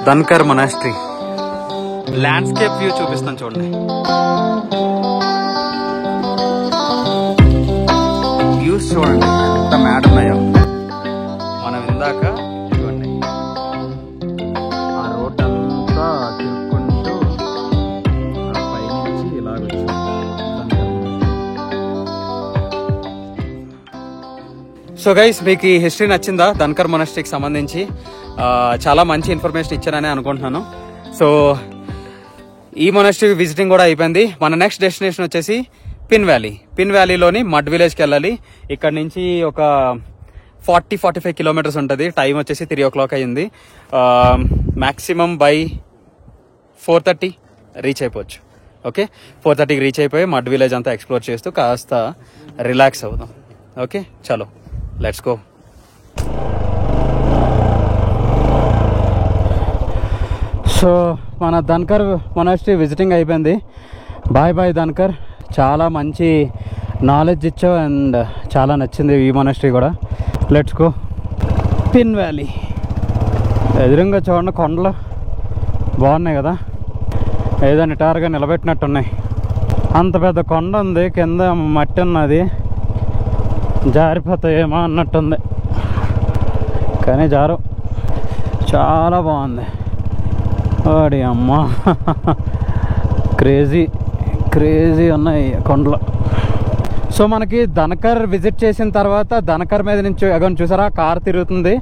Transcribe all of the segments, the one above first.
Dhankhar monastery landscape view చూపిస్తాను చూడండి. Views చూడండి ఎంత మ్యాడ్ ఉన్నాయో. మనం ఇందాక చూడండి ఆ రోడ్ అంతా తిరుక్కుంటూ పైనుంచి ఇలాగ వచ్చాం. సో గైస్, మీకు ఈ హిస్టరీ నచ్చిందా? ధన్కర్ మొనాస్ట్రీకి సంబంధించి చాలా మంచి ఇన్ఫర్మేషన్ ఇచ్చానని అనుకుంటున్నాను. సో ఈ మొనాస్ట్రీ విజిటింగ్ కూడా అయిపోయింది. మన నెక్స్ట్ డెస్టినేషన్ వచ్చేసి పిన్ వ్యాలీ. పిన్ వ్యాలీలోని మడ్ విలేజ్కి వెళ్ళాలి. ఇక్కడ నుంచి ఒక 40-45 కిలోమీటర్స్ ఉంటుంది. టైం వచ్చేసి 3 o'clock అయ్యింది. మ్యాక్సిమం బై 4:30 రీచ్ అయిపోవచ్చు. ఓకే, 4:30కి రీచ్ అయిపోయి మడ్ విలేజ్ అంతా ఎక్స్ప్లోర్ చేస్తూ కాస్త రిలాక్స్ అవుదాం. ఓకే, చలో లెట్స్ గో. సో మన ధన్కర్ మొనాస్ట్రీ విజిటింగ్ అయిపోయింది. Bye bye Dhankar. చాలా మంచి నాలెడ్జ్ ఇచ్చావు అండ్ చాలా నచ్చింది ఈ మొనాస్ట్రీ కూడా. Let's go. పిన్ వ్యాలీ ఎదురుగా చూడండి, కొండలు బాగున్నాయి కదా, ఏదో నిటారుగా నిలబెట్టినట్టున్నాయి. అంత పెద్ద కొండ ఉంది, కింద మట్టి ఉన్నది, జారిపోతాయేమో అన్నట్టుంది కానీ జారు. చాలా బాగుంది. వాడి అమ్మ, క్రేజీ క్రేజీ ఉన్నాయి కొండలు. సో మనకి ధన్కర్ విజిట్ చేసిన తర్వాత ధన్కర్ మీద నుంచి అగొని చూసారా కార్ తిరుగుతుంది.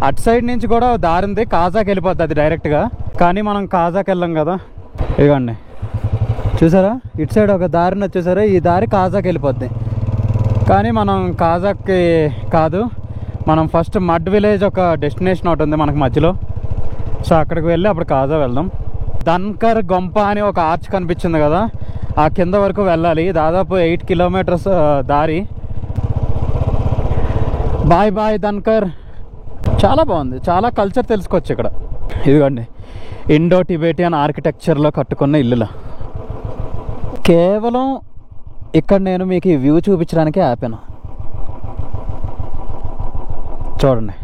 అటు సైడ్ నుంచి కూడా దారి ఉంది, కాజాకి వెళ్ళిపోద్ది అది డైరెక్ట్గా. కానీ మనం కాజాకి వెళ్ళాం కదా, ఇదిగోండి చూసారా ఇటు సైడ్ ఒక దారిని వచ్చేసారా, ఈ దారి కాజాకి వెళ్ళిపోద్ది. కానీ మనం కాజాకి కాదు, మనం ఫస్ట్ మడ్ విలేజ్ ఒక డెస్టినేషన్ ఒకటి ఉంది మనకు మధ్యలో. సో అక్కడికి వెళ్ళి అప్పుడు కాజా వెళ్దాం. ధన్కర్ గొంప అని ఒక ఆర్చ్ కనిపించింది కదా, ఆ కింద వరకు వెళ్ళాలి. దాదాపు 8 కిలోమీటర్స్ దారి. Bye bye Dhankar. చాలా బాగుంది, చాలా కల్చర్ తెలుసుకోవచ్చు ఇక్కడ. ఇదిగోండి ఇండో టిబెటియన్ ఆర్కిటెక్చర్లో కట్టుకున్న ఇల్లులా. కేవలం ఇక్కడ నేను మీకు ఈ వ్యూ చూపించడానికే ఆపాను. చూడండి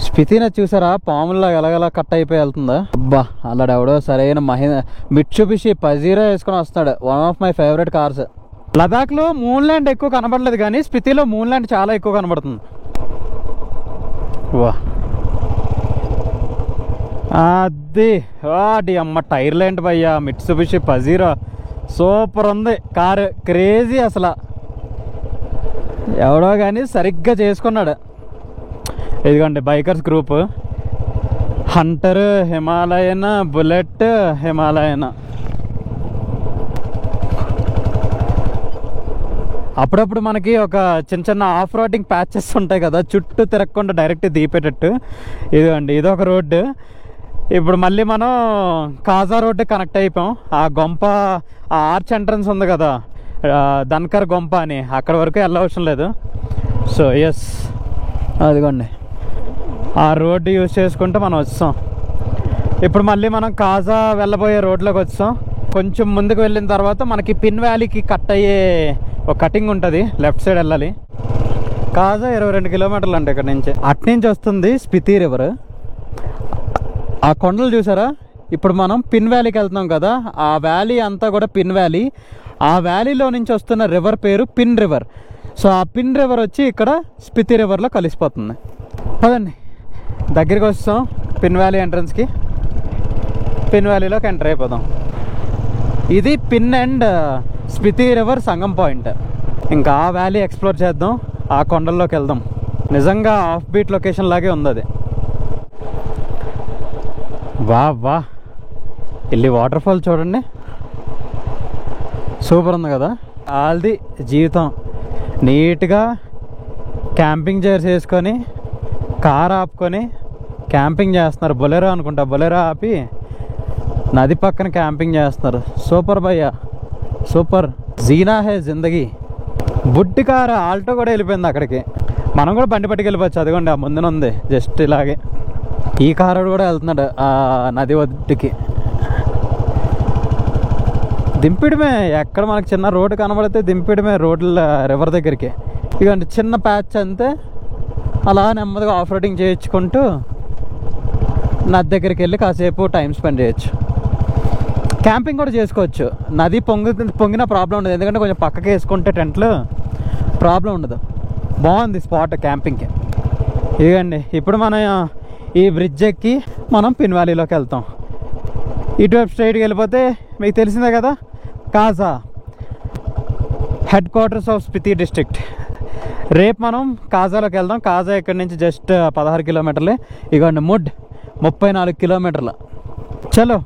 స్పితిని చూసారా, పాముల్లో ఎలాగలా కట్ అయిపోయి వెళ్తుందా. అబ్బా, అలాడెవడో సరైన మిట్సుబిషి పజీరో వేసుకొని వస్తాడు. One of my favourite cars. లదాఖ్లో మూన్ ల్యాండ్ ఎక్కువ కనబడలేదు కానీ స్పితిలో మూన్ ల్యాండ్ చాలా ఎక్కువ కనబడుతుంది. వా అది వాడి అమ్మ, టైర్లు ఏంటి భయ్యా, మిట్సుబిషి పజీరో సూపర్ ఉంది కారు, క్రేజీ అసలు. ఎవడో కానీ సరిగ్గా చేసుకున్నాడు. ఇదిగోండి bikers group, Hunter, Himalayan, bullet, Himalayan. అప్పుడప్పుడు మనకి ఒక చిన్న చిన్న ఆఫ్ రోడింగ్ ప్యాచెస్ ఉంటాయి కదా, చుట్టూ తిరగకుండా డైరెక్ట్ దీపేటట్టు. ఇదిగోండి ఇదొక రోడ్డు. ఇప్పుడు మళ్ళీ మనం కాజా రోడ్డు కనెక్ట్ అయిపోయాం. ఆ గొంప, ఆ ఆర్చ్ ఎంట్రన్స్ ఉంది కదా ధన్కర్ గొంప అని, అక్కడ వరకు వెళ్ళవసరం లేదు. సో ఎస్, అదిగోండి ఆ రోడ్డు యూజ్ చేసుకుంటూ మనం వచ్చాం. ఇప్పుడు మళ్ళీ మనం కాజా వెళ్ళబోయే రోడ్లోకి వచ్చాం. కొంచెం ముందుకు వెళ్ళిన తర్వాత మనకి పిన్ వ్యాలీకి కట్ అయ్యే ఒక కటింగ్ ఉంటుంది, లెఫ్ట్ సైడ్ వెళ్ళాలి. కాజా 22 కిలోమీటర్లు అంటే ఇక్కడ నుంచి. అట్నుంచి వస్తుంది స్పితి రివర్. ఆ కొండలు చూసారా, ఇప్పుడు మనం పిన్ వ్యాలీకి వెళ్తున్నాం కదా, ఆ వ్యాలీ అంతా కూడా పిన్ వ్యాలీ. ఆ వ్యాలీలో నుంచి వస్తున్న రివర్ పేరు పిన్ రివర్. సో ఆ పిన్ రివర్ వచ్చి ఇక్కడ స్పితి రివర్లో కలిసిపోతుంది. అదండి దగ్గరికి వస్తాం పిన్ వ్యాలీ ఎంట్రన్స్కి. పిన్ వ్యాలీలోకి ఎంటర్ అయిపోదాం. ఇది pin and Spiti river Sangam point. ఇంకా ఆ వ్యాలీ ఎక్స్ప్లోర్ చేద్దాం, ఆ కొండల్లోకి వెళ్దాం. నిజంగా ఆఫ్ బీట్ లొకేషన్ లాగే ఉంది అది. వా వా, వెళ్ళి వాటర్ ఫాల్ చూడండి, సూపర్ ఉంది కదా. ఆల్ది జీవితం నీట్గా క్యాంపింగ్ చైర్స్ వేసుకొని కార్ ఆపుకొని క్యాంపింగ్ చేస్తున్నారు. బొలెరో అనుకుంటా, బొలెరో ఆపి నది పక్కన క్యాంపింగ్ చేస్తున్నారు. సూపర్ భయ్యా, సూపర్. జీనా హే జిందగీ. బుడ్డి కారు ఆల్టో కూడా వెళ్ళిపోయింది అక్కడికి. మనం కూడా బండి పట్టుకు వెళ్ళిపోవచ్చు. అదిగోండి ఆ ముందున ఉంది జస్ట్ ఇలాగే. ఈ కారు కూడా వెళ్తున్నాడు ఆ నది ఒడ్డుకి. దింపిడమే, ఎక్కడ మనకి చిన్న రోడ్డు కనబడితే దింపిడమే రోడ్ల రివర్ దగ్గరికి. ఇదిగోండి చిన్న ప్యాచ్ అంతే, అలా నెమ్మదిగా ఆఫ్ రోడింగ్ చేయించుకుంటూ నది దగ్గరికి వెళ్ళి కాసేపు టైం స్పెండ్ చేయొచ్చు. క్యాంపింగ్ కూడా చేసుకోవచ్చు. నది పొంగిన ప్రాబ్లం ఉండదు, ఎందుకంటే కొంచెం పక్కకి వేసుకుంటే టెంట్లు ప్రాబ్లం ఉండదు. బాగుంది స్పాట్ క్యాంపింగ్కి. ఇదిగండి, ఇప్పుడు మనం ఈ బ్రిడ్జ్ ఎక్కి మనం పిన్ వ్యాలీలోకి వెళ్తాం. ఇటువైపు స్ట్రైట్కి వెళ్ళిపోతే మీకు తెలిసిందే కదా, Kaza headquarters of Spiti district. రేపు మనం కాజాలోకి వెళ్దాం. కాజా ఇక్కడి నుంచి జస్ట్ 16 కిలోమీటర్లే. ఇగోండి ముడ్ 34 కిలోమీటర్ల. చలో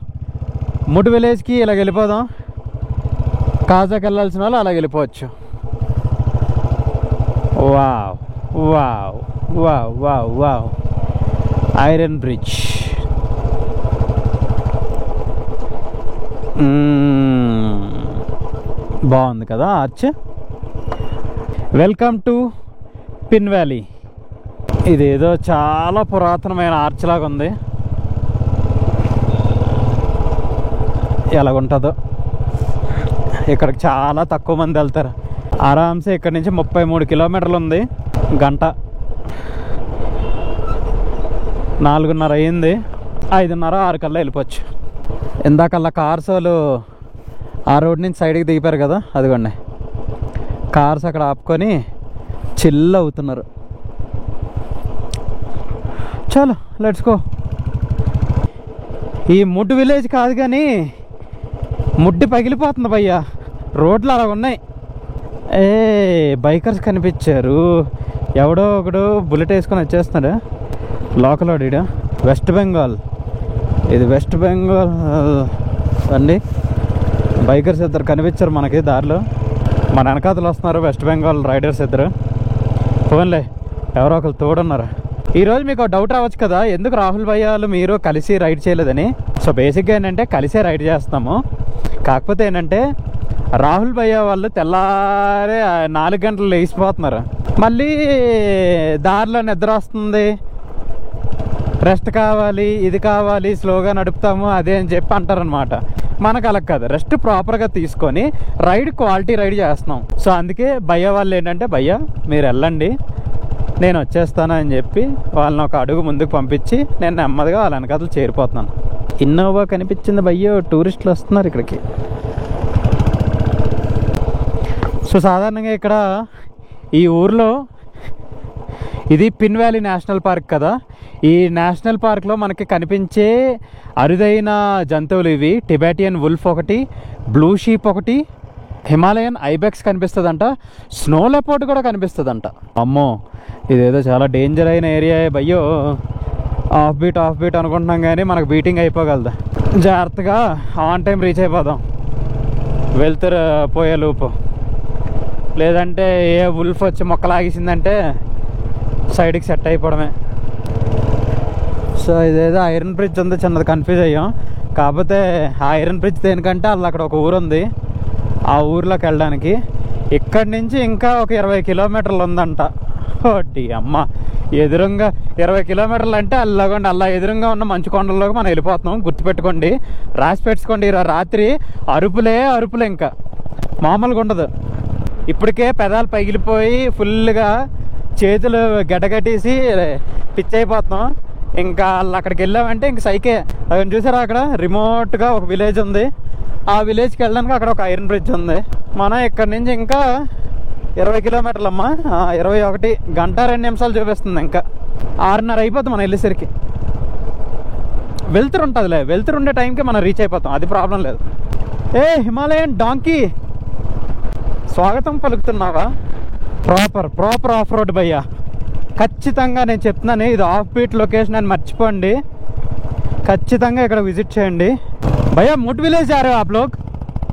ముడ్ విలేజ్కి ఇలా వెళ్ళిపోదాం. కాజాకి వెళ్ళాల్సిన వాళ్ళు అలా వెళ్ళిపోవచ్చు. Wow wow wow wow wow, iron bridge. బాగుంది కదా arch. Welcome to pin valley. ఇదేదో చాలా పురాతనమైన ఆర్చ్ లాగా ఉంది. ఎలాగుంటుందో. ఇక్కడికి చాలా తక్కువ మంది వెళ్తారు. ఆరామ్సే ఇక్కడ నుంచి 33 కిలోమీటర్లు ఉంది. గంట 4:30 అయింది. 5:30 6 కల్లా వెళ్ళిపోవచ్చు. ఇందాకల్లా కార్స్ వాళ్ళు ఆ రోడ్ నుంచి సైడ్కి దిగిపోయారు కదా, అదిగోండి కార్స్ అక్కడ ఆపుకొని చిల్ అవుతున్నారు. చలో లెట్స్ గో. ఈ ముడ్ విలేజ్ కాదు కానీ ముడ్డి పగిలిపోతుంది భయ్యా, రోడ్లు అలా ఉన్నాయి. బైకర్స్ కనిపించారు. ఎవడో ఒకడు బుల్లెట్ వేసుకొని వచ్చేస్తున్నాడు. లోకల్ వాడు. వెస్ట్ బెంగాల్, ఇది వెస్ట్ బెంగాల్ అండి. బైకర్స్ ఇద్దరు కనిపించారు మనకి దారిలో. మన వెనకాతలు వస్తున్నారు వెస్ట్ బెంగాల్ రైడర్స్ ఇద్దరు. ఫోన్లే ఎవరో ఒకరు తోడున్నారు. ఈరోజు మీకు డౌట్ రావచ్చు కదా, ఎందుకు రాహుల్ భయ్యాలు మీరు కలిసి రైడ్ చేయలేదని. సో బేసిక్గా ఏంటంటే కలిసే రైడ్ చేస్తాము. కాకపోతే ఏంటంటే రాహుల్ భయ్య వాళ్ళు తెల్లారే 4 గంటలు లేచిపోతున్నారు. మళ్ళీ దారిలో నిద్ర వస్తుంది, రెస్ట్ కావాలి, ఇది కావాలి, స్లోగా నడుపుతాము అదే అని చెప్పి అంటారనమాట. మనకు అలా కాదు, రెస్ట్ ప్రాపర్గా తీసుకొని రైడ్ క్వాలిటీ రైడ్ చేస్తున్నాం. సో అందుకే భయ్య వాళ్ళు ఏంటంటే, భయ్య మీరు వెళ్ళండి నేను వచ్చేస్తాను అని చెప్పి వాళ్ళని ఒక అడుగు ముందుకు పంపించి నేను నెమ్మదిగా వాళ్ళ వెనకాతలు చేరిపోతున్నాను. ఇన్నోవా కనిపించింది భయ్య, టూరిస్టులు వస్తున్నారు ఇక్కడికి. సో సాధారణంగా ఇక్కడ ఈ ఊర్లో ఇది పిన్ వ్యాలీ నేషనల్ పార్క్ కదా. ఈ నేషనల్ పార్క్లో మనకి కనిపించే అరుదైన జంతువులు ఇవి. టిబెటియన్ వుల్ఫ్ ఒకటి, బ్లూ షీప్ ఒకటి, హిమాలయన్ ఐబెక్స్ కనిపిస్తుందంట, స్నో లెపర్డ్ కూడా కనిపిస్తుందంట. అమ్మో ఇదేదో చాలా డేంజర్ అయిన ఏరియా భయ్యో. ఆఫ్ బీట్ అనుకుంటున్నాం కానీ మనకు బీటింగ్ అయిపోగలదు. జాగ్రత్తగా ఆన్ టైం రీచ్ అయిపోదాం వెళ్తారు పోయే లోపు. లేదంటే ఏ వుల్ఫ్ వచ్చి మొక్కలాగేసిందంటే సైడ్కి సెట్ అయిపోవడమే. సో ఇదేదో ఐరన్ బ్రిడ్జ్ ఉంది, చిన్నది కన్ఫ్యూజ్ అయ్యాం. కాకపోతే ఆ ఐరన్ బ్రిడ్జ్ దేనికంటే వాళ్ళు అక్కడ ఒక ఊరు ఉంది, ఆ ఊర్లోకి వెళ్ళడానికి ఇక్కడి నుంచి ఇంకా ఒక 20 కిలోమీటర్లు ఉందంట. ఓటి అమ్మ, ఎదురుగా 20 కిలోమీటర్లు అంటే అల్లాగండి, అలా ఎదురుగా ఉన్న మంచు కొండల్లోకి మనం వెళ్ళిపోతున్నాం. గుర్తుపెట్టుకోండి, రాసి పెట్టుకోండి. రాత్రి అరుపులే అరుపులు, ఇంకా మామూలుగా ఉండదు. ఇప్పటికే పెదాలు పగిలిపోయి ఫుల్గా చేతులు గడ్డగట్టేసి పిచ్చి అయిపోతున్నాం. ఇంకా వాళ్ళు అక్కడికి వెళ్ళామంటే ఇంక సైకే. అవి చూసారా, అక్కడ రిమోట్గా ఒక విలేజ్ ఉంది. ఆ విలేజ్కి వెళ్ళడానికి అక్కడ ఒక ఐరన్ బ్రిడ్జ్ ఉంది. మనం ఇక్కడ నుంచి ఇంకా 20 కిలోమీటర్లు అమ్మా, 21 గంట 2 నిమిషాలు చూపిస్తుంది. ఇంకా 6:30 అయిపోతుంది మనం వెళ్ళేసరికి. వెళ్తురు ఉంటుందిలే, వెళ్తురు ఉండే టైంకి మనం రీచ్ అయిపోతాం, అది ప్రాబ్లం లేదు. హిమాలయన్ డాంకీ స్వాగతం పలుకుతున్నావా? ప్రాపర్ ఆఫ్ రోడ్ భయ్యా, ఖచ్చితంగా నేను చెప్తున్నాను. ఇది ఆఫ్ బీట్ లొకేషన్ అని మర్చిపోండి, ఖచ్చితంగా ఇక్కడ విజిట్ చేయండి भैया। मुड विलेज जा रहे हो आप लोग?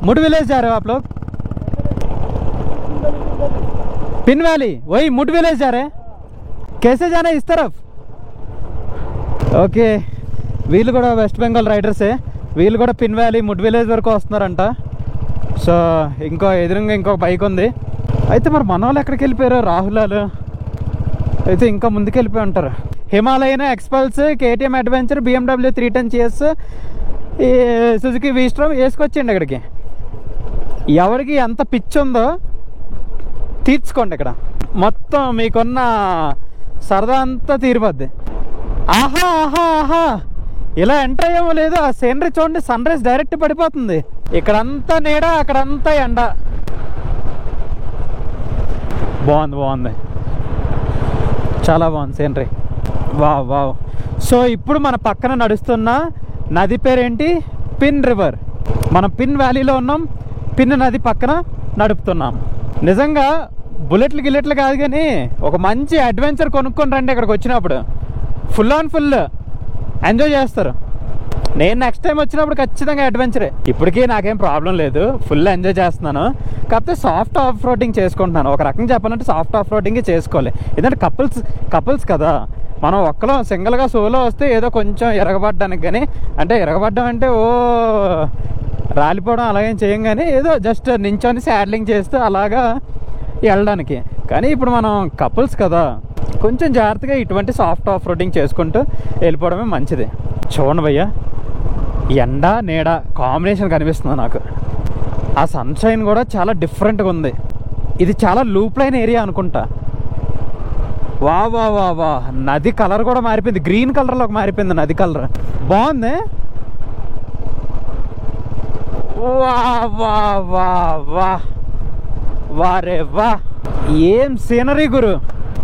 मुड विलेज जा रहे हो आप लोग? पिन वैली, वही मुड विलेज जा रहे हैं। कैसे जाना है इस तरफ? ఓకే, వీళ్ళు కూడా వెస్ట్ బెంగాల్ రైడర్సే. వీళ్ళు కూడా పిన్ వ్యాలీ ముడ్ విలేజ్ వరకు వస్తున్నారంట. సో ఎదురుగా ఇంకొక బైక్ ఉంది. అయితే మరి మన వాళ్ళు ఎక్కడికి వెళ్ళిపోయారు? రాహులాలు అయితే ఇంకా ముందుకు వెళ్ళిపోయి ఉంటారు. Himalayan ఎక్స్పల్స్, KTM adventure, BMW 310 CS, ఈ సుజుకి వీస్ట్రామ్ వేసుకొచ్చిండి ఇక్కడికి. ఎవరికి ఎంత పిచ్ ఉందో తీర్చుకోండి, ఇక్కడ మొత్తం మీకున్న సరదా అంతా తీరిపోద్ది. ఆహా ఆహా ఆహా, ఇలా ఎంటర్ అయ్యేమో లేదు, ఆ సీనరీ చూడండి, సన్ రైజ్ డైరెక్ట్ పడిపోతుంది. ఇక్కడంతా నీడ, అక్కడంతా ఎండ. బాగుంది, చాలా బాగుంది సీనరీ. వావ్. సో ఇప్పుడు మన పక్కన నడుస్తున్న నది పేరేంటి? Pin river. మనం పిన్ వ్యాలీలో ఉన్నాం, పిన్ నది పక్కన నడుపుతున్నాం. నిజంగా గిల్లెట్లు కాదు కానీ ఒక మంచి అడ్వెంచర్ కొనుక్కొని రండి. ఇక్కడికి వచ్చినప్పుడు ఫుల్ ఎంజాయ్ చేస్తారు. నేను నెక్స్ట్ టైం వచ్చినప్పుడు ఖచ్చితంగా అడ్వెంచరే. ఇప్పటికీ నాకేం ప్రాబ్లం లేదు, ఫుల్ ఎంజాయ్ చేస్తున్నాను. కాకపోతే సాఫ్ట్ ఆఫ్ రోడింగ్ చేసుకుంటున్నాను. ఒక రకంగా చెప్పాలంటే సాఫ్ట్ ఆఫ్ రోడింగ్ చేసుకోవాలి. ఎందుకంటే కపుల్స్ కదా, మనం ఒక్కలో సింగిల్గా సోలో వస్తే ఏదో కొంచెం ఎరగబడ్డానికి, కానీ అంటే ఎరగబడ్డం అంటే ఓ రాలిపోవడం అలాగేం చేయం, కానీ ఏదో జస్ట్ నించొని శాడ్లింగ్ చేస్తూ అలాగా వెళ్ళడానికి. కానీ ఇప్పుడు మనం కపుల్స్ కదా, కొంచెం జాగ్రత్తగా ఇటువంటి సాఫ్ట్ ఆఫ్ రోడింగ్ చేసుకుంటూ వెళ్ళిపోవడమే మంచిది. చూడండి భయ్య, ఎండ నీడ కాంబినేషన్ కనిపిస్తుంది నాకు. ఆ సన్షైన్ కూడా చాలా డిఫరెంట్గా ఉంది. ఇది చాలా లూప్ లైన్ ఏరియా అనుకుంటా. వా నది కలర్ కూడా మారిపోయింది, గ్రీన్ కలర్లోకి మారిపోయింది నది కలర్. బాగుంది. వారే వా, ఏం సీనరీ గురు.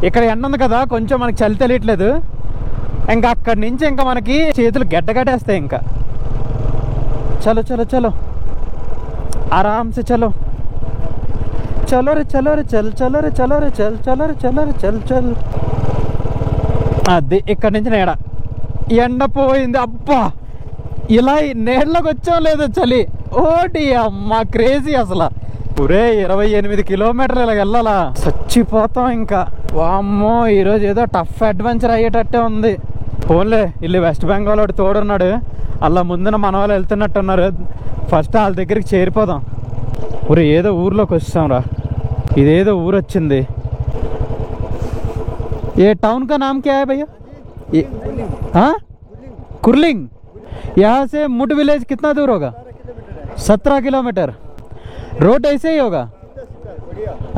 ఇక్కడ ఎండ ఉంది కదా, కొంచెం మనకి చలి తెలియట్లేదు. ఇంకా అక్కడి నుంచి ఇంకా మనకి చేతులు గడ్డగట్టేస్తాయి. ఇంకా చలో ఆరామ్సే చలో రే చల్. అది ఇక్కడ నుంచి నీడ, ఎండ పోయింది. అబ్బా, ఇలా నీడలోకి వచ్చాం లేదు చలి. ఓటి అమ్మ క్రేజీ అసలు. ఒరే 28 కిలోమీటర్లు ఇలా వెళ్ళాలా, చచ్చిపోతాం ఇంకా. వామ్మో, ఈరోజు ఏదో టఫ్ అడ్వెంచర్ అయ్యేటట్టే ఉంది. పోన్లే, ఇల్లు వెస్ట్ బెంగాల్ వాడు తోడున్నాడు, అలా ముందున మన వాళ్ళు వెళ్తున్నట్టున్నారు. ఫస్ట్ వాళ్ళ దగ్గరికి చేరిపోదాం. ఒరే ఏదో ఊర్లోకి వచ్చాం రా, ఇదేదో ఊరు వచ్చింది. ఏ టౌన్ కా నామ్ క్యా హై భయ్యా? कुर्लिंग। यहाँ से मुट विलेज कितना दूर होगा? 17 किलोमीटर। रोड ऐसे ही होगा?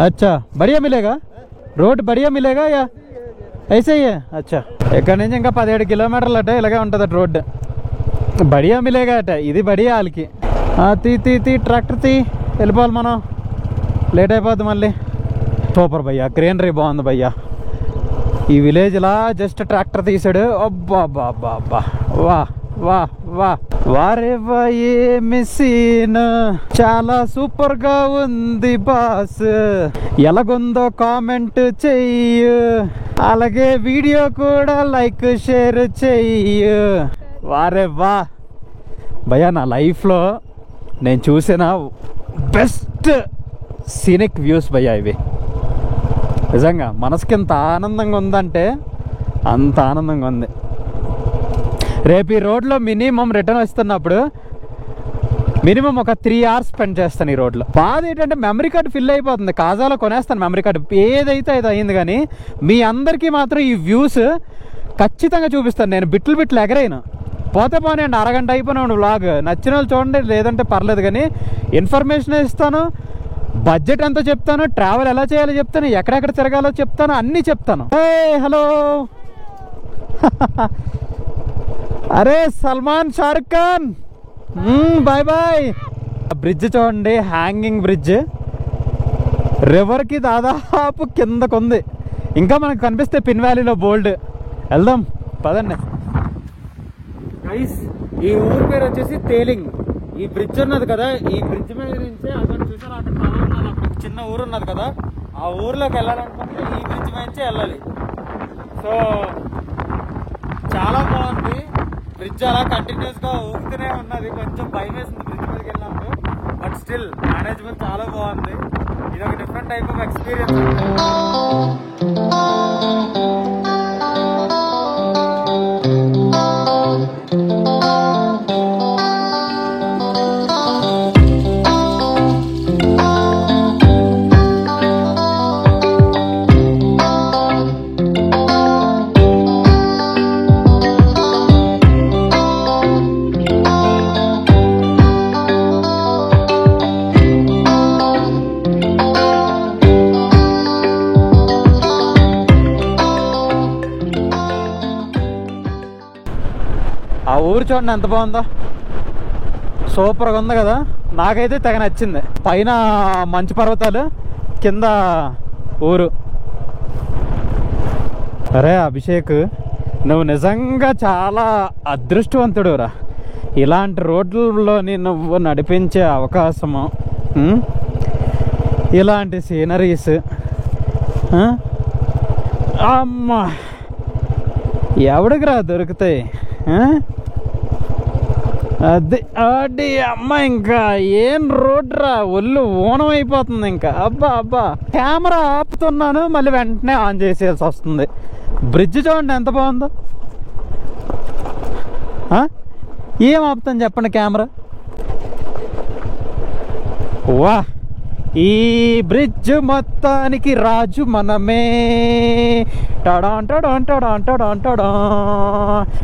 अच्छा, बढ़िया मिलेगा रोड? बढ़िया मिलेगा या ऐसे ही है? अच्छा, ఇక్కడ నుంచి ఇంకా 17 కిలోమీటర్లు అట ఇలాగే ఉంటుంది రోడ్డు. బడియా మిలేగా అట, ఇది బడియా వాళ్ళకి. తీ ట్రాక్టర్ తీ, వెళ్ళిపోవాలి మనం, లేట్ అయిపోద్ది మళ్ళీ. సూపర్ భయ్యా, గ్రీనరీ బాగుంది భయ్యా. ఈ విలేజ్ ఇలా జస్ట్ ట్రాక్టర్ తీసాడు. అబ్బా బాబా, వా వా వా వారే వా, ఏ మిసీన్, చాలా సూపర్ గా ఉంది బాస్. ఎలాగుందో కామెంట్ చెయ్యు, అలాగే వీడియో కూడా లైక్ షేర్ చెయ్యు. వారే వా భయ్యా, నా లైఫ్లో నేను చూసిన బెస్ట్ సీనిక్ వ్యూస్ భయ్యా ఇవి. నిజంగా మనసుకి ఎంత ఆనందంగా ఉందంటే అంత ఆనందంగా ఉంది. రేపు ఈ రోడ్లో మినిమం రిటర్న్ వస్తున్నప్పుడు మినిమం ఒక 3 hours స్పెండ్ చేస్తాను ఈ రోడ్లో. బాధ ఏంటంటే మెమరీ కార్డు ఫిల్ అయిపోతుంది, కాజాలో కొనేస్తాను మెమరీ కార్డు, ఏదైతే అది అయింది. కానీ మీ అందరికీ మాత్రం ఈ వ్యూస్ ఖచ్చితంగా చూపిస్తాను. నేను బిట్లు ఎగరైనా పోతే పోనీయండి, అరగంట అయిపోయినాడు వ్లాగ్. నచ్చిన వాళ్ళు చూడండి, లేదంటే పర్లేదు. కానీ ఇన్ఫర్మేషన్ ఇస్తాను, బడ్జెట్ ఎంతో చెప్తాను, ట్రావెల్ ఎలా చేయాలో చెప్తాను, ఎక్కడెక్కడ తిరగాలో చెప్తాను, అన్నీ చెప్తాను. హలో అరే Salman, Shahrukh Khan, bye bye. Bridge చూడండి, హ్యాంగింగ్ బ్రిడ్జ్, రివర్కి దాదాపు కిందకుంది. ఇంకా మనకు కనిపిస్తే పిన్ వ్యాలీలో బోల్డ్. వెళ్దాం పదండి గైస్. ఈ ఊరు పేరు వచ్చేసి తేలింగ్. ఈ బ్రిడ్జ్ ఉన్నది కదా, ఈ బ్రిడ్జ్ మీద నుంచి అక్కడ చూసారు, అక్కడ పొలం ఉన్నది, అక్కడ చిన్న ఊరు ఉన్నది కదా, ఆ ఊర్లోకి వెళ్ళాలనుకుంటే ఈ బ్రిడ్జ్ మీద వెళ్ళాలి. సో చాలా బాగుంది బ్రిడ్జ్, అలా కంటిన్యూస్ గా ఊరుతూనే ఉన్నది. కొంచెం భయం వేసింది బ్రిడ్జ్ మీదకి వెళ్ళినప్పుడు, బట్ స్టిల్ మేనేజ్మెంట్ చాలా బాగుంది. ఇది ఒక డిఫరెంట్ టైప్ ఆఫ్ ఎక్స్పీరియన్స్. ఊరు చూడండి ఎంత బాగుందో, సూపర్గా ఉంది కదా. నాకైతే తెగ నచ్చింది. పైన మంచు పర్వతాలు, కింద ఊరు. అరే అభిషేక్, నువ్వు నిజంగా చాలా అదృష్టవంతుడురా. ఇలాంటి రోడ్లలోని నువ్వు నడిపించే అవకాశము, ఇలాంటి సీనరీస్. అమ్మా, ఎవడికి రా దొరుకుతాయి? అది అమ్మ, ఇంకా ఏం రోడ్ రా, ఒళ్ళు ఓనం అయిపోతుంది ఇంకా. అబ్బా అబ్బా, కెమెరా ఆపుతున్నాను, మళ్ళీ వెంటనే ఆన్ చేసేయాల్సి వస్తుంది. బ్రిడ్జ్ చూడండి ఎంత బాగుందో. ఏం ఆపుతాను చెప్పండి కెమెరా. వా, ఈ బ్రిడ్జ్ మొత్తానికి రాజు మనమే.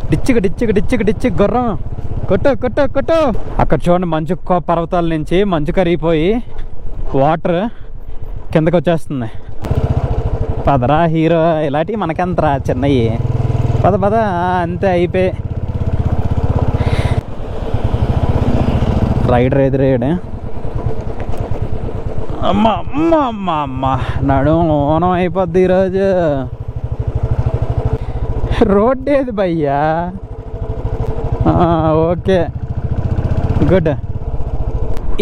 డిచ్చికి డిచ్చికి డిచ్చికి డిచ్చికి గుర్రం కొట్టు కొట్టు కొట్టు. అక్కడ చూడండి, మంచు పర్వతాల నుంచి మంచు కరిగిపోయి వాటర్ కిందకు వచ్చేస్తుంది. పదరా హీరో, ఇలాంటివి మనకెంతరా చిన్నవి. పద పద, అంతే అయిపోయి. రైడర్ ఎదురేయడు. అమ్మ అమ్మ అమ్మ అమ్మ, నడుము ఓనం అయిపోద్ది ఈరోజు. రోడ్ ఏది భయ్యా? Okay, good.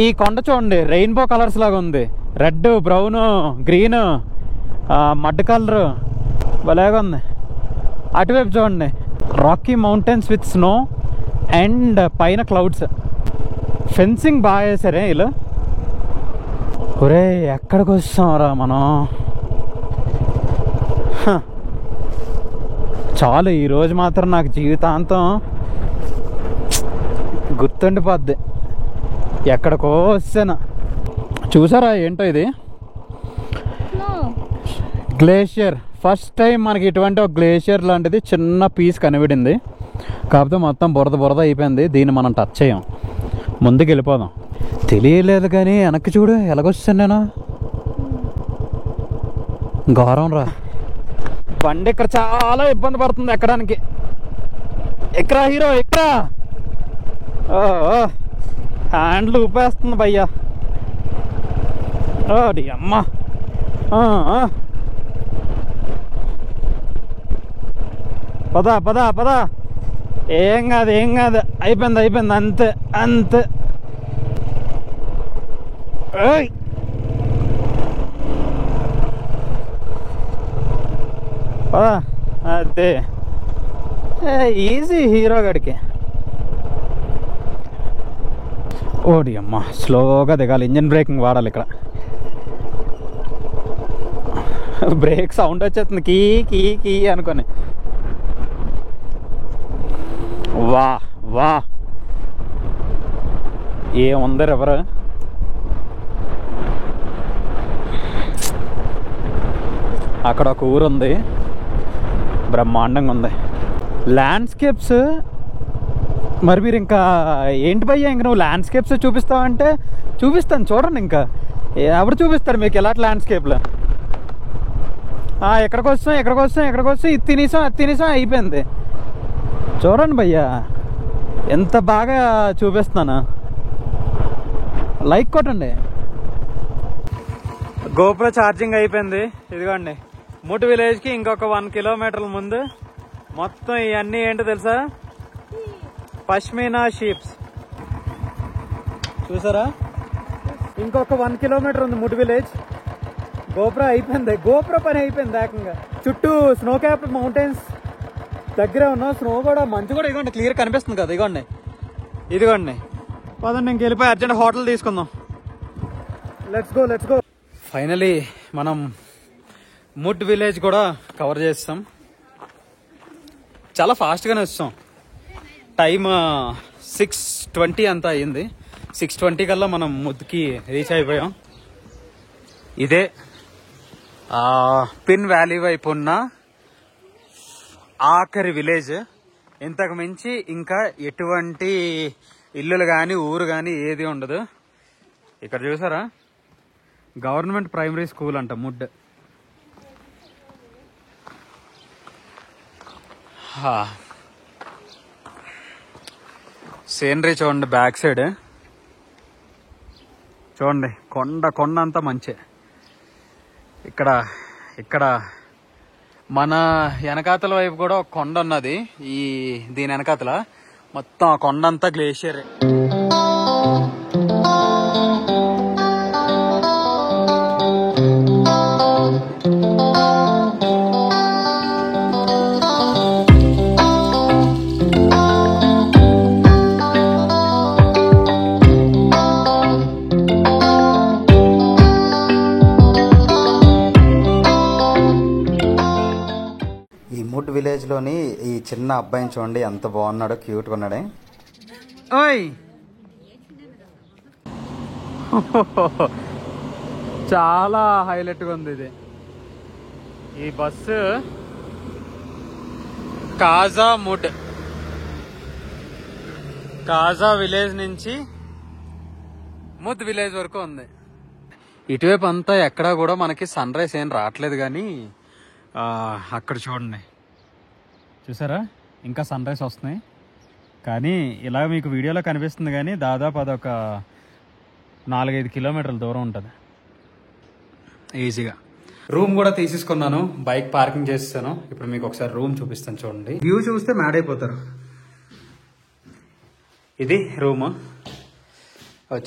ఈ కొండ చూడండి, రెయిన్బో కలర్స్ లాగా ఉంది. Red, brown, green, mud colour, భలేగా ఉంది. అటువైపు చూడండి, Rocky mountains with snow and పైన క్లౌడ్స్. ఫెన్సింగ్ బాగా వేసారే వీళ్ళు. ఒరే, ఎక్కడికి వస్తాంరా మనం? చాలు, ఈరోజు మాత్రం నాకు జీవితాంతం గుర్తుండిపోద్ది. ఎక్కడికో వచ్చాను. చూసారా ఏంటో ఇది? గ్లేషియర్. ఫస్ట్ టైం మనకి ఇటువంటి ఒక గ్లేషియర్ లాంటిది చిన్న పీస్ కనిపించింది. కాకపోతే మొత్తం బురద బురద అయిపోయింది. దీన్ని మనం టచ్ చేయం, ముందుకు వెళ్ళిపోదాం. తెలియలేదు కానీ వెనక్కి చూడు ఎలాగొచ్చాను నేను. ఘోరం రా. బండి ఇక్కడ చాలా ఇబ్బంది పడుతుంది ఎక్కడానికి. ఎక్కరా హీరో, ఎక్కరా. హ్యాండ్లు ఊపేస్తుంది భయ్యా. ఓడి అమ్మ. పద పద పద. ఏం కాదు ఏం కాదు, అయిపోయింది అయిపోయింది, అంతే అంతే. పదా, అదే ఈజీ హీరో గడికి. ఓడి అమ్మ, స్లోగా దిగాలి. ఇంజన్ బ్రేకింగ్ వాడాలి ఇక్కడ. బ్రేక్ సౌండ్ వచ్చేస్తుంది, కీ కీ కీ అనుకొని. వా వా, ఏముంది రివర్. అక్కడ ఒక ఊరు ఉంది, బ్రహ్మాండంగా ఉంది. ల్యాండ్స్కేప్స్. మరి మీరు ఇంకా ఏంటి భయ్యా, ఇంక నువ్వు ల్యాండ్స్కేప్స్ చూపిస్తావంటే చూపిస్తాను చూడండి. ఇంకా ఎవరు చూపిస్తారు మీకు ఎలాంటి ల్యాండ్స్కేప్లో? ఎక్కడికి వస్తాం ఎక్కడికి వస్తాం ఎక్కడికి వస్తాం, ఇది తినేసాం అది తినేసాం, అయిపోయింది. చూడండి భయ్యా ఎంత బాగా చూపిస్తున్నాను. లైక్ కొట్టండి. గోప్రో ఛార్జింగ్ అయిపోయింది. ఇదిగోండి, ముట్ విలేజ్కి ఇంకొక 1 కిలోమీటర్ల ముందు. మొత్తం ఇవన్నీ ఏంటో తెలుసా? పష్మీనా షీప్స్. చూసారా? ఇంకొక 1 కిలోమీటర్ ఉంది ముట్ విలేజ్. గోప్రో అయిపోయింది, గోప్రో పని అయిపోయింది ఏకంగా. చుట్టూ స్నో క్యాప్ మౌంటైన్స్ దగ్గరే ఉన్నాం. స్నో కూడా, మంచు కూడా ఇదిగోండి క్లియర్ కనిపిస్తుంది కదా. ఇదిగోండి ఇదిగోండి. పదండి ఇంక వెళ్ళిపోయి అర్జెంట్ హోటల్ తీసుకుందాం. Let's go let's go. Finally మనం ముట్ విలేజ్ కూడా కవర్ చేస్తాం. చాలా ఫాస్ట్గానే వస్తాం. టైం 6:20 అంతా అయ్యింది. 6:20 కల్లా మనం ముద్దుకి రీచ్ అయిపోయాం. ఇదే పిన్ వ్యాలీ వైపు ఉన్న ఆఖరి విలేజ్. ఇంతకు మించి ఇంకా ఎటువంటి ఇల్లులు కానీ ఊరు కానీ ఏది ఉండదు. ఇక్కడ చూసారా, గవర్నమెంట్ ప్రైమరీ స్కూల్ అంట ముడ్. సీనరీ చూడండి, బ్యాక్ సైడ్ చూడండి, కొండ అంతా మంచి. ఇక్కడ మన వెనకాతల వైపు కూడా ఒక కొండ ఉన్నది. దీని వెనకాతల మొత్తం ఆ కొండ అంతా గ్లేషియర్. ముడ్ విలేజ్ లోని ఈ చిన్న అబ్బాయిని చూడండి, ఎంత బాగున్నాడో, క్యూట్ గా ఉన్నాడే. ఓయ్ చాలా హైలైట్ గా ఉంది ఇది. ఈ బస్సు కాజా విలేజ్ నుంచి ముద్ విలేజ్ వరకు ఉంది. ఇటువైపు అంతా ఎక్కడా కూడా మనకి సన్ రైజ్ ఏం రావట్లేదు, కానీ అక్కడ చూడండి, చూసారా, ఇంకా సన్ రైజ్ వస్తున్నాయి. కానీ ఇలా మీకు వీడియోలో కనిపిస్తుంది, కానీ దాదాపు అదొక 4-5 కిలోమీటర్ల దూరం ఉంటుంది ఈజీగా. రూమ్ కూడా తీసేసుకున్నాను, బైక్ పార్కింగ్ చేస్తాను. ఇప్పుడు మీకు ఒకసారి రూమ్ చూపిస్తాను చూడండి. వ్యూ చూస్తే మ్యాడ్ అయిపోతారు. ఇది రూమ్,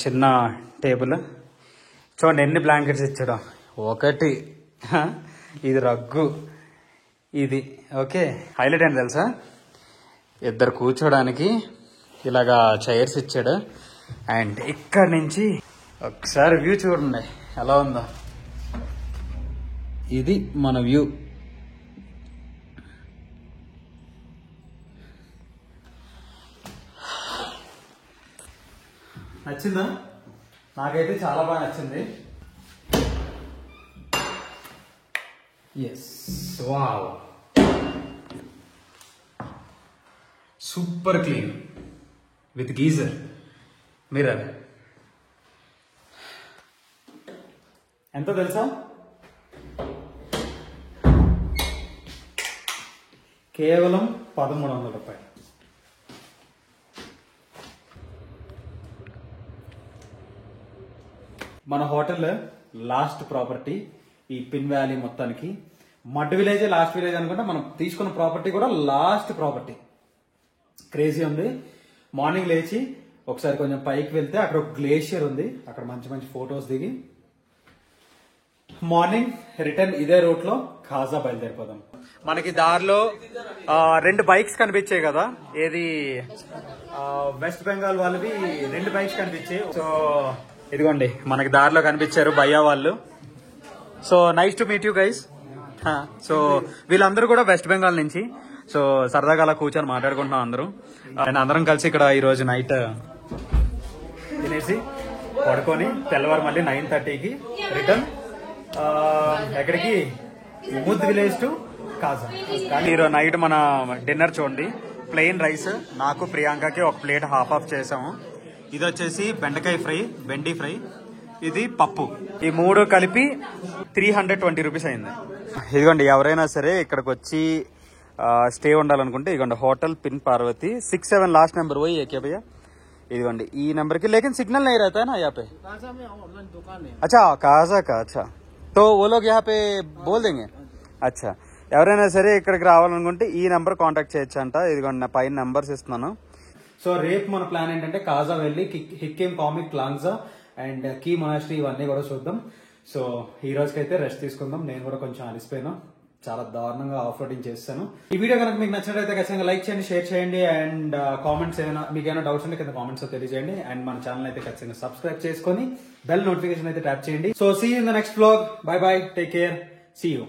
చిన్న టేబుల్ చూడండి, ఎన్ని బ్లాంకెట్స్ ఇచ్చాడు. ఒకటి, ఇది రగ్గు, ఇది ఓకే. హైలైట్ ఏంటి తెలుసా, 2 కూర్చోడానికి ఇలాగా చైర్స్ ఇచ్చాడు. అండ్ ఇక్కడ నుంచి ఒకసారి వ్యూ చూడండి ఎలా ఉందో. ఇది మన వ్యూ. నచ్చిందా? నాకైతే చాలా బాగా నచ్చింది. Yes, wow, super clean with geyser, mirror. ఎంత తెలుసా, కేవలం 1300 రూపాయలు. మన హోటల్ లాస్ట్ ప్రాపర్టీ ఈ పిన్ వ్యాలీ మొత్తానికి. మడ్ విలేజ్ లాస్ట్ విలేజ్ అనుకుంటే మనం తీసుకున్న ప్రాపర్టీ కూడా లాస్ట్ ప్రాపర్టీ. క్రేజీ ఉంది. మార్నింగ్ లేచి ఒకసారి కొంచెం పైకి వెళ్తే అక్కడ ఒక గ్లేషియర్ ఉంది, అక్కడ మంచి మంచి ఫొటోస్ దిగి మార్నింగ్ రిటర్న్ ఇదే రూట్ లో ఖాజా బయలుదేరిపోదాం. మనకి దారిలో 2 బైక్స్ కనిపించాయి కదా, ఏది వెస్ట్ బెంగాల్ వాళ్ళవి 2 బైక్స్ కనిపించాయి. సో ఇదిగోండి మనకి దారిలో కనిపించారు భయ్యా వాళ్ళు. So nice to meet you guys. So వీళ్ళందరూ కూడా వెస్ట్ బెంగాల్ నుంచి. సో సరదాగా అలా కూర్చొని మాట్లాడుకుంటున్నాం అందరూ. అండ్ అందరం కలిసి ఇక్కడ ఈరోజు నైట్ తినేసి పడుకొని తెల్లవారు మళ్ళీ 9:30కి రిటర్న్ ఎక్కడికి, ముద్ విలేజ్ టు కాజా. కానీ ఈరోజు నైట్ మన డిన్నర్ చూడండి, ప్లెయిన్ రైస్ నాకు ప్రియాంకకి ఒక ప్లేట్ హాఫ్ చేసాము. ఇది వచ్చేసి బెండకాయ ఫ్రై, బెండి ఫ్రై, ఇది పప్పు. ఈ 3 కలిపి 320 రూపీస్ అయింది. ఇదిగోండి ఎవరైనా సరే ఇక్కడికి వచ్చి స్టే ఉండాలనుకుంటే ఇదిగోండి hotel Pin Parvati 67 last number పోయి ఏకే భయ్యా. ఇదిగోండి ఈ నెంబర్ కి, లేकिन सिग्नल नहीं रहता है ना यहाँ पे. अच्छा काजा का, अच्छा तो वो लोग यहाँ पे बोल देंगे. अच्छा ఎవరైనా సరే ఇక్కడికి రావాలనుకుంటే ఈ నెంబర్ కాంటాక్ట్ చేయొచ్చు అంట. ఇదిగోండి నా పైన నెంబర్స్ ఇస్తున్నాను. సో రేపు మన ప్లాన్ ఏంటంటే కాజా వెళ్ళి హిక్కిం కామిక్ లాంగ్జా అండ్ కీ మొనాస్ట్రీ ఇవన్నీ కూడా చూద్దాం. సో ఈ రోజుకైతే రెస్ట్ తీసుకుందాం. నేను కూడా కొంచెం అలిసిపోయాను, చాలా దారుణంగా ఆఫ్ రోడింగ్ చేస్తాను. ఈ వీడియో కనుక మీకు నచ్చినట్లయితే ఖచ్చితంగా లైక్ చేయండి, షేర్ చేయండి. అండ్ కామెంట్స్ ఏమైనా మీకు ఏమైనా డౌట్స్ ఉంటే కింద కామెంట్స్ తెలియజేయండి. అండ్ మన ఛానల్ అయితే ఖచ్చితంగా సబ్స్క్రైబ్ చేసుకొని బెల్ నోటిఫికేషన్ అయితే ట్యాప్ చేయండి. So see you in the next vlog. Bye bye, take care, see you.